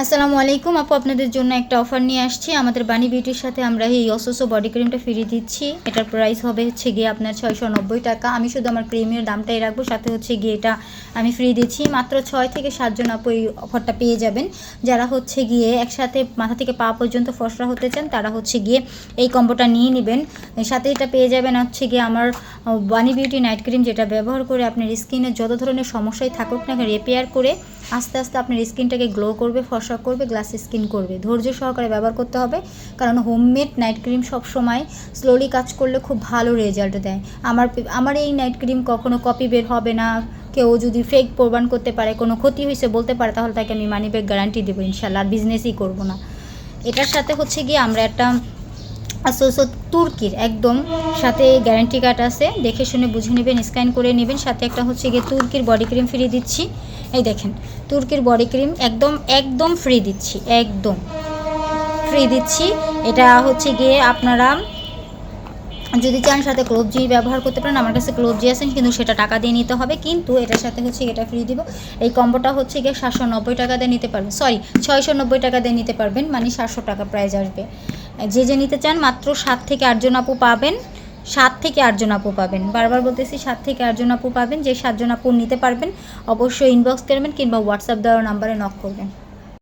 আসসালামু আলাইকুম আপু, আপনাদের জন্য একটা অফার নিয়ে আসছি। আমাদের বানি বিউটির সাথে আমরা এই অসোসো বডি ক্রিমটা ফ্রি দিচ্ছি। এটার প্রাইস হবে গিয়ে আপনার 690 টাকা। আমি শুধু আমার ক্রিমের দামটাই রাখবো, সাথে গিয়ে এটা আমি ফ্রি দিচ্ছি। মাত্র 6 থেকে 7 জন আপু এই অফারটা পেয়ে যাবেন। যারা গিয়ে একসাথে মাথা থেকে পা পর্যন্ত ফর্সা হতে চান তারা গিয়ে এই কম্বোটা নিয়ে নেবেন। সাথে এটা পেয়ে যাবেন গিয়ে আমার বানি বিউটি নাইট ক্রিম, যেটা ব্যবহার করে আপনার স্কিনে যত ধরনের সমস্যাই থাকুক না রিপেয়ার করে আস্তে আস্তে আপনার স্কিনটাকে গ্লো করবে, ফর্সা করবে, গ্লাস স্কিন করবে। ধৈর্য সহকারে ব্যবহার করতে হবে, কারণ হোমমেড নাইট ক্রিম সবসময় স্লোলি কাজ করলে খুব ভালো রেজাল্ট দেয়। আমার এই নাইট ক্রিম কখনো কপি বের হবে না। কেউ যদি ফেক প্রমাণ করতে পারে, কোনো ক্ষতি হয়েছে বলতে পারে, তাহলে তাকে আমি মানি ব্যাক গ্যারান্টি দেবো ইনশাল্লাহ। আর বিজনেসই করবো না। এটার সাথে গিয়ে আমরা একটা আসোসো তুর্কির একদম সাথে গ্যারান্টি কার্ড আছে, দেখে শুনে বুঝে নেবেন, স্ক্যান করে নেবেন। সাথে একটা গিয়ে তুর্কির বডি ক্রিম ফ্রি দিচ্ছি। এই দেখেন, তুর্কির বডি ক্রিম একদম ফ্রি দিচ্ছি, একদম ফ্রি দিচ্ছি। এটা গিয়ে আপনারা যদি চান সাথে ক্লোভজি ব্যবহার করতে পারেন। আমার কাছে ক্লোভজি আছেন, কিন্তু সেটা টাকা দিয়ে নিতে হবে। কিন্তু এটার সাথে এটা ফ্রি দিব। এই কম্বোটা গিয়ে 790 টাকা দিয়ে নিতে পারবেন, সরি 690 টাকা দিয়ে নিতে পারবেন, মানে 700 টাকা প্রাইস আসবে। যে নিতে চান মাত্র 7 থেকে 8 জন আপু পাবেন। 7 থেকে 8 জন আপু পাবেন, বারবার বলতেছি 7 থেকে 8 জন আপু পাবেন। যে 7 জন আপু নিতে পারবেন অবশ্যই ইনবক্স করবেন কিংবা হোয়াটসঅ্যাপ দেওয়ার নাম্বারে নক করবেন।